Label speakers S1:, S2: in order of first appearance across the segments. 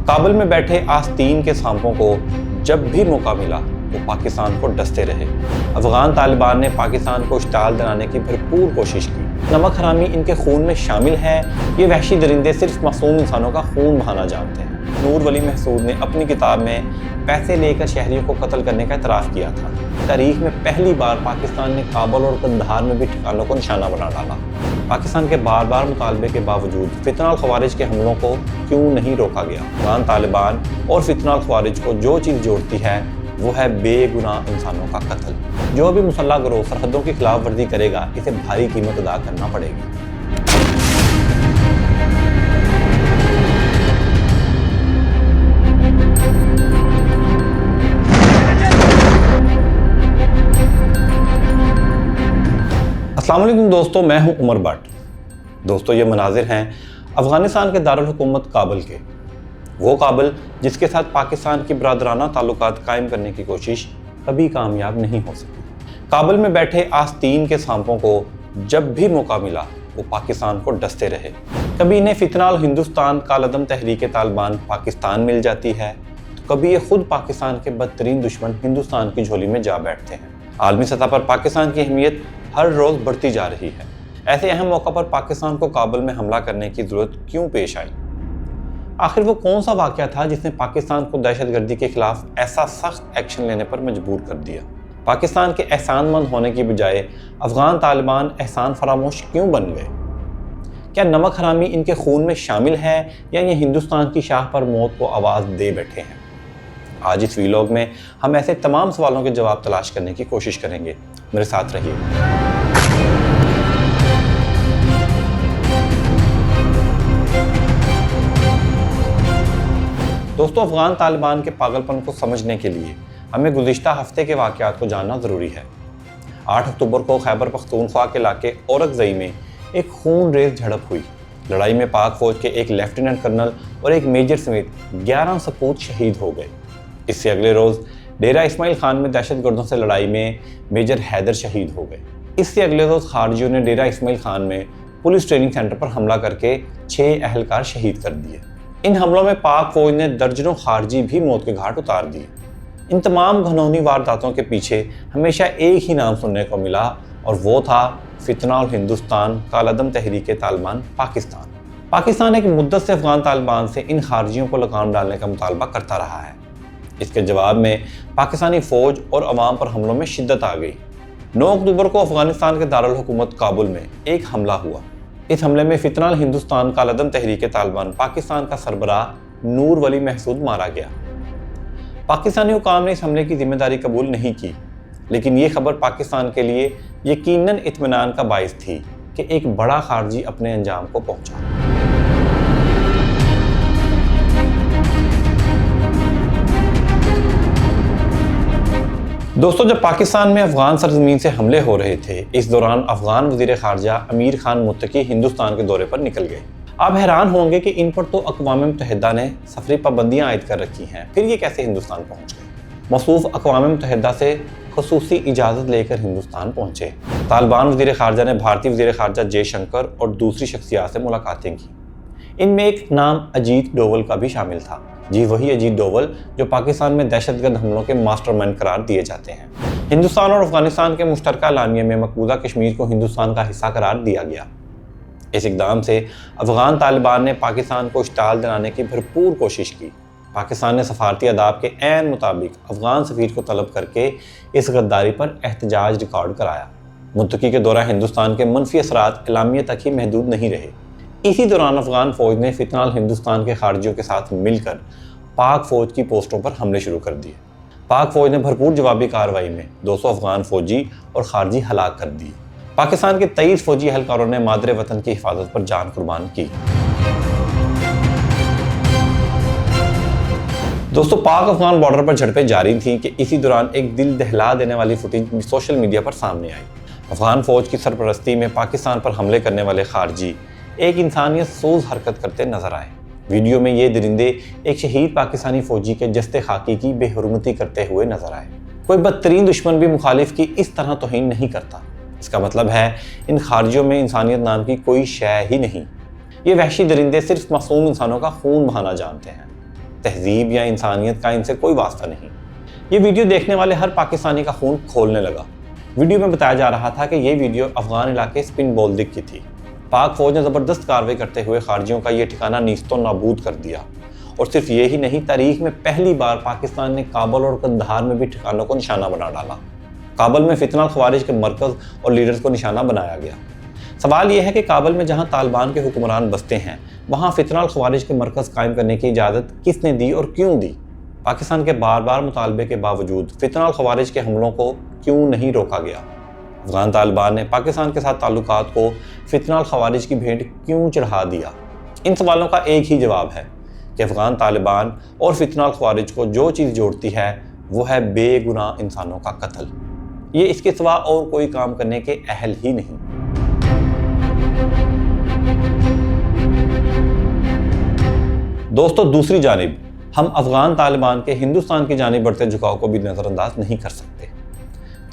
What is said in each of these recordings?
S1: کابل میں بیٹھے آستین کے سانپوں کو جب بھی موقع ملا وہ پاکستان کو ڈستے رہے۔ افغان طالبان نے پاکستان کو اشتعال دلانے کی بھرپور کوشش کی۔ نمک حرامی ان کے خون میں شامل ہے۔ یہ وحشی درندے صرف معصوم انسانوں کا خون بہانا جانتے ہیں۔ نور ولی محسود نے اپنی کتاب میں پیسے لے کر شہریوں کو قتل کرنے کا اعتراف کیا تھا۔ تاریخ میں پہلی بار پاکستان نے کابل اور قندھار میں بھی ٹھکانوں کو نشانہ بنا ڈالا۔ پاکستان کے بار بار مطالبے کے باوجود فتنہ الخوارج کے حملوں کو کیوں نہیں روکا گیا؟ افغان طالبان اور فتنہ الخوارج کو جو چیز جوڑتی ہے وہ ہے بے گناہ انسانوں کا قتل۔ جو بھی مسلح گروہ سرحدوں کی خلاف ورزی کرے گا اسے بھاری قیمت ادا کرنا پڑے گی۔ السلام علیکم دوستو، میں ہوں عمر بٹ۔ دوستو، یہ مناظر ہیں افغانستان کے دارالحکومت کابل کے۔ وہ کابل جس کے ساتھ پاکستان کی برادرانہ تعلقات قائم کرنے کی کوشش کبھی کامیاب نہیں ہو سکی۔ کابل میں بیٹھے آستین کے سانپوں کو جب بھی موقع ملا وہ پاکستان کو ڈستے رہے۔ کبھی انہیں فتنہ الہندوستان کالعدم تحریک طالبان پاکستان مل جاتی ہے تو کبھی یہ خود پاکستان کے بدترین دشمن ہندوستان کی جھولی میں جا بیٹھتے ہیں۔ عالمی سطح پر پاکستان کی اہمیت ہر روز بڑھتی جا رہی ہے۔ ایسے اہم موقع پر پاکستان کو کابل میں حملہ کرنے کی ضرورت کیوں پیش آئی؟ آخر وہ کون سا واقعہ تھا جس نے پاکستان کو دہشت گردی کے خلاف ایسا سخت ایکشن لینے پر مجبور کر دیا؟ پاکستان کے احسان مند ہونے کی بجائے افغان طالبان احسان فراموش کیوں بن گئے؟ کیا نمک حرامی ان کے خون میں شامل ہے یا یہ ہندوستان کی شاہ پر موت کو آواز دے بیٹھے ہیں؟ آج اس ویلاگ میں ہم ایسے تمام سوالوں کے جواب تلاش کرنے کی کوشش کریں گے۔ میرے ساتھ رہیے۔ دوستو، افغان طالبان کے پاگل پن کو سمجھنے کے لیے ہمیں گزشتہ ہفتے کے واقعات کو جاننا ضروری ہے۔ 8 اکتوبر کو خیبر پختونخوا کے علاقے اورکزئی میں ایک خون ریز جھڑپ ہوئی۔ لڑائی میں پاک فوج کے ایک لیفٹیننٹ کرنل اور ایک میجر سمیت 11 سپوت شہید ہو گئے۔ اس سے اگلے روز ڈیرہ اسماعیل خان میں دہشت گردوں سے لڑائی میں میجر حیدر شہید ہو گئے۔ اس سے اگلے روز خارجیوں نے ڈیرہ اسماعیل خان میں پولیس ٹریننگ سینٹر پر حملہ کر کے 6 اہلکار شہید کر دیے۔ ان حملوں میں پاک فوج نے درجنوں خارجی بھی موت کے گھاٹ اتار دیے۔ ان تمام گھنونی وارداتوں کے پیچھے ہمیشہ ایک ہی نام سننے کو ملا اور وہ تھا فتنہ الہندوستان کالعدم تحریک طالبان پاکستان۔ پاکستان ایک مدت سے افغان طالبان سے ان خارجیوں کو لگام ڈالنے کا مطالبہ کرتا رہا ہے۔ اس کے جواب میں پاکستانی فوج اور عوام پر حملوں میں شدت آ گئی۔ 9 اکتوبر کو افغانستان کے دارالحکومت کابل میں ایک حملہ ہوا۔ اس حملے میں فتنہ الہندوستان کالعدم تحریک طالبان پاکستان کا سربراہ نور ولی محسود مارا گیا۔ پاکستانی حکام نے اس حملے کی ذمہ داری قبول نہیں کی، لیکن یہ خبر پاکستان کے لیے یقیناً اطمینان کا باعث تھی کہ ایک بڑا خارجی اپنے انجام کو پہنچا۔ دوستو، جب پاکستان میں افغان سرزمین سے حملے ہو رہے تھے اس دوران افغان وزیر خارجہ امیر خان متقی ہندوستان کے دورے پر نکل گئے۔ آپ حیران ہوں گے کہ ان پر تو اقوام متحدہ نے سفری پابندیاں عائد کر رکھی ہیں، پھر یہ کیسے ہندوستان پہنچ گئے؟ موصوف اقوام متحدہ سے خصوصی اجازت لے کر ہندوستان پہنچے۔ طالبان وزیر خارجہ نے بھارتی وزیر خارجہ جے شنکر اور دوسری شخصیات سے ملاقاتیں کی۔ ان میں ایک نام اجیت ڈوول کا بھی شامل تھا۔ جی وہی اجیت ڈوول جو پاکستان میں دہشت گرد حملوں کے ماسٹر مائنڈ قرار دیے جاتے ہیں۔ ہندوستان اور افغانستان کے مشترکہ اعلامیے میں مقبوضہ کشمیر کو ہندوستان کا حصہ قرار دیا گیا۔ اس اقدام سے افغان طالبان نے پاکستان کو اشتعال دلانے کی بھرپور کوشش کی۔ پاکستان نے سفارتی آداب کے عین مطابق افغان سفیر کو طلب کر کے اس غداری پر احتجاج ریکارڈ کرایا۔ متقی کے دورہ ہندوستان کے منفی اثرات اعلامیے تک ہی محدود نہیں رہے۔ اسی دوران افغان فوج نے فتنہ الہندوستان کے خارجیوں کے ساتھ مل کر پاک فوج کی پوسٹوں پر حملے شروع کر دیے۔ پاک فوج نے بھرپور جوابی کارروائی میں 200 افغان فوجی اور خارجی ہلاک کر دیے۔ پاکستان کے 23 فوجی اہلکاروں نے مادر وطن کی حفاظت پر جان قربان کی۔ دوستو، پاک افغان بارڈر پر جھڑپیں جاری تھیں کہ اسی دوران ایک دل دہلا دینے والی فوٹیج سوشل میڈیا پر سامنے آئی۔ افغان فوج کی سرپرستی میں پاکستان پر حملے کرنے والے خارجی ایک انسانیت سوز حرکت کرتے نظر آئے۔ ویڈیو میں یہ درندے ایک شہید پاکستانی فوجی کے جستے خاکی کی بے حرمتی کرتے ہوئے نظر آئے۔ کوئی بدترین دشمن بھی مخالف کی اس طرح توہین نہیں کرتا۔ اس کا مطلب ہے ان خارجیوں میں انسانیت نام کی کوئی شے ہی نہیں۔ یہ وحشی درندے صرف معصوم انسانوں کا خون بہانا جانتے ہیں۔ तहजीब या इंसानियत का इनसे कोई वास्ता नहीं। ये वीडियो देखने वाले हर पाकिस्तानी का खून खोलने लगा। वीडियो में बताया जा रहा था कि ये वीडियो अफगान इलाके स्पिन बोल्दिक की थी। पाक फौज ने ज़बरदस्त कार्रवाई करते हुए खारजियों का ये ठिकाना नीस्तो नाबूद कर दिया। और सिर्फ ये ही नहीं, तारीख में पहली बार पाकिस्तान ने काबुल और कंधार में भी ठिकानों को निशाना बना डाला। काबुल में फितना ख्वारिज के मरकज़ और लीडर्स को निशाना बनाया गया। सवाल यह है कि काबुल में जहां तालिबान के हुक्मरान बसते हैं, वहां फितना ख्वारिज के मरकज़ कायम करने की इजाज़त किसने दी और क्यों दी? पाकिस्तान के बार बार मुतालबे के बावजूद फितना ख्वारिज के हमलों को क्यों नहीं रोका गया? अफगान तालिबान ने पाकिस्तान के साथ ताल्लुकात को फितना ख्वारिज की भेंट क्यों चढ़ा दिया? इन सवालों का एक ही जवाब है कि अफगान तालिबान और फितना ख्वारिज को जो चीज़ जोड़ती है वो है बेगुनाह इंसानों का कत्ल। ये इसके सिवा और कोई काम करने के अहल ही नहीं। दोस्तों, दूसरी जानिब हम अफगान तालिबान के हिंदुस्तान की जानिब बढ़ते झुकाव को भी नज़रअंदाज नहीं कर सकते।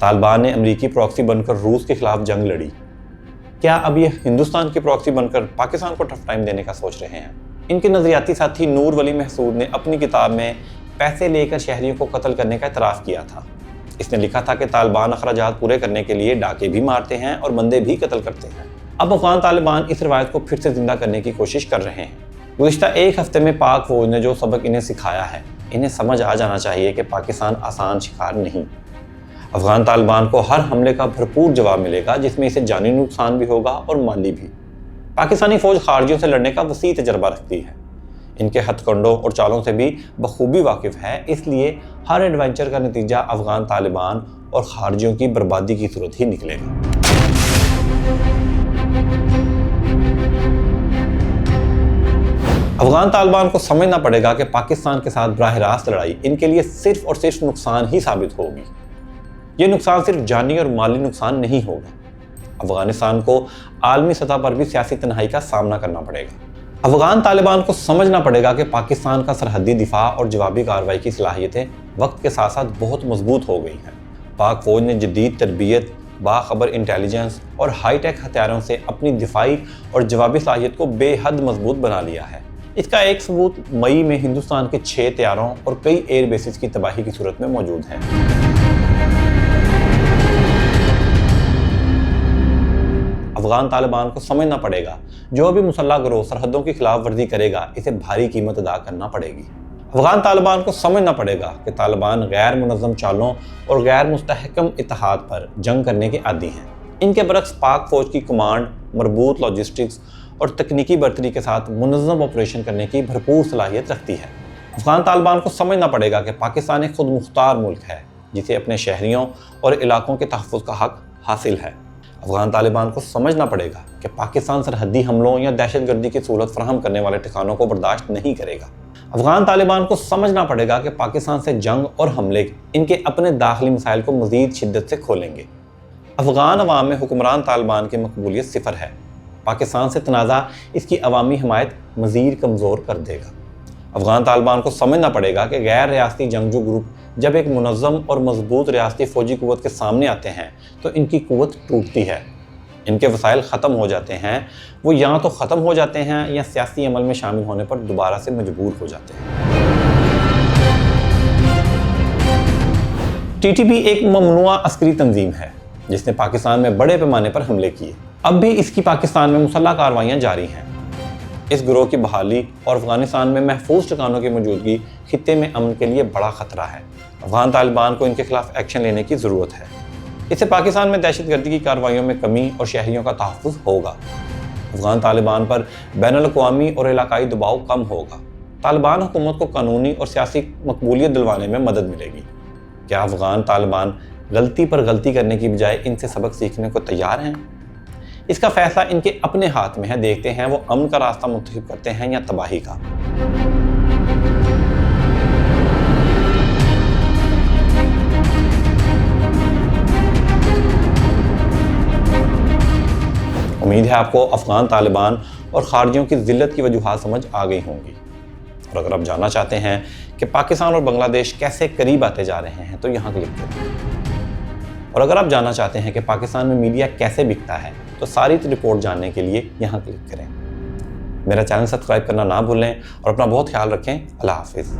S1: तालिबान ने अमरीकी प्रॉक्सी बनकर रूस के खिलाफ जंग लड़ी। क्या अब ये हिंदुस्तान की प्रॉक्सी बनकर पाकिस्तान को टफ टाइम देने का सोच रहे हैं? इनके नज़रियाती साथी नूर वली महसूद ने अपनी किताब में पैसे लेकर शहरियों को कत्ल करने का इतराफ़ किया था। इसने लिखा था कि तालिबान अखराजात पूरे करने के लिए डाके भी मारते हैं और बंदे भी कत्ल करते हैं। अब अफगान तालिबान इस रवायत को फिर से जिंदा करने की कोशिश कर रहे हैं। गुज़िश्ता एक हफ्ते में पाक फौज ने जो सबक इन्हें सिखाया है, इन्हें समझ आ जाना चाहिए कि पाकिस्तान आसान शिकार नहीं। अफगान तालिबान को हर हमले का भरपूर जवाब मिलेगा, जिसमें इसे जानी नुकसान भी होगा और माली भी। पाकिस्तानी फौज खारजियों से लड़ने का वसी तजर्बा रखती है, इनके हथकंडों और चालों से भी बखूबी वाकिफ है। इसलिए हर एडवेंचर का नतीजा अफगान तालिबान और खारजियों की बर्बादी की सूरत ही निकलेगा। अफगान तालिबान को समझना पड़ेगा कि पाकिस्तान के साथ बराह रास्त लड़ाई इनके लिए सिर्फ और सिर्फ नुकसान ही साबित होगी। ये नुकसान सिर्फ जानी और माली नुकसान नहीं होगा। अफगानिस्तान को आलमी सतह पर भी सियासी तन्हाई का सामना करना पड़ेगा। अफगान तालिबान को समझना पड़ेगा कि पाकिस्तान का सरहदी दिफा और जवाबी कार्रवाई की सलाहियतें वक्त के साथ साथ बहुत मजबूत हो गई हैं। पाक फौज ने जदीद तरबियत, बाखबर इंटेलिजेंस और हाईटेक हथियारों से अपनी दिफाई और जवाबी सलाहियत को बेहद मजबूत बना लिया है। इसका एक सबूत मई में हिंदुस्तान के 6 तैयारों और कई एयर बेसिस की तबाही की सूरत में मौजूद है। अफगान तालिबान को समझना पड़ेगा, जो भी मुसल्लह गिरोह सरहदों की खिलाफ वर्जी करेगा, इसे भारी कीमत अदा करना पड़ेगी। अफगान तालिबान को समझना पड़ेगा कि तालिबान गैर मुनज़्ज़म चालों और गैर मुस्तहकम इत्तेहाद पर जंग करने के आदी हैं। इनके बरक्स पाक फौज की कमांड मरबूत लॉजिस्टिक्स और तकनीकी बर्तरी के साथ मुनज़्ज़म ऑपरेशन करने की भरपूर सलाहियत रखती है। अफगान तालिबान को समझना पड़ेगा कि पाकिस्तान एक खुद मुख्तार मुल्क है, जिसे अपने शहरियों और इलाकों के तहफ़्फ़ुज़ का हक हासिल है। अफगान तालिबान को समझना पड़ेगा कि पाकिस्तान सरहदी हमलों या दहशतगर्दी की सहूलत फराहम करने वाले ठिकानों को बर्दाश्त नहीं करेगा। अफगान तालिबान को समझना पड़ेगा कि पाकिस्तान से जंग और हमले इनके अपने दाखिली मसाइल को मज़ीद शिद्दत से खोलेंगे। अफगान अवाम में हुक्मरान तालिबान की मकबूलियत सिफर है। पाकिस्तान से तनाज़ा इसकी अवामी हमायत मज़ीद कमज़ोर कर देगा। अफगान तालिबान को समझना पड़ेगा कि गैर रियासती जंगजू ग्रुप जब एक मुनज़्ज़म और मजबूत रियासती फ़ौजी क़ुव्वत के सामने आते हैं तो इनकी क़ुव्वत टूटती है, इनके वसाइल ख़त्म हो जाते हैं। वो या तो ख़त्म हो जाते हैं या सियासी अमल में शामिल होने पर दोबारा से मजबूर हो जाते हैं। TTP एक ममनुआ अस्करी तंजीम है जिसने पाकिस्तान में बड़े पैमाने पर हमले किए। अब भी इसकी पाकिस्तान में मुसल्लह कार्रवाइयाँ जारी हैं। इस गिरोह की बहाली और अफगानिस्तान में महफूज ठिकानों की मौजूदगी खित्ते में अमन के लिए बड़ा खतरा है। अफगान तालिबान को इनके खिलाफ एक्शन लेने की ज़रूरत है। इससे पाकिस्तान में दहशतगर्दी की कार्रवाइयों में कमी और शहरियों का तहफ़्फ़ुज़ होगा। अफगान तालिबान पर बैनुल-अक़वामी और इलाकाई दबाव कम होगा। तालिबान हुकूमत को कानूनी और सियासी मकबूलियत दिलवाने में मदद मिलेगी। क्या अफगान तालिबान गलती पर गलती करने की बजाय इनसे सबक सीखने को तैयार हैं? इसका फैसला इनके अपने हाथ में है। देखते हैं वो अमन का रास्ता मुंतखब करते हैं या तबाही का। उम्मीद है आपको अफगान तालिबान और खारजियों की ज़िल्लत की वजूहात समझ आ गई होंगी। और अगर आप जानना चाहते हैं कि पाकिस्तान और बांग्लादेश कैसे करीब आते जा रहे हैं तो यहाँ क्लिक करें। और अगर आप जानना चाहते हैं कि पाकिस्तान में मीडिया कैसे बिकता है तो सारी रिपोर्ट जानने के लिए यहाँ क्लिक करें। میرا چینل سبسکرائب کرنا نہ بھولیں اور اپنا بہت خیال رکھیں۔ اللہ حافظ۔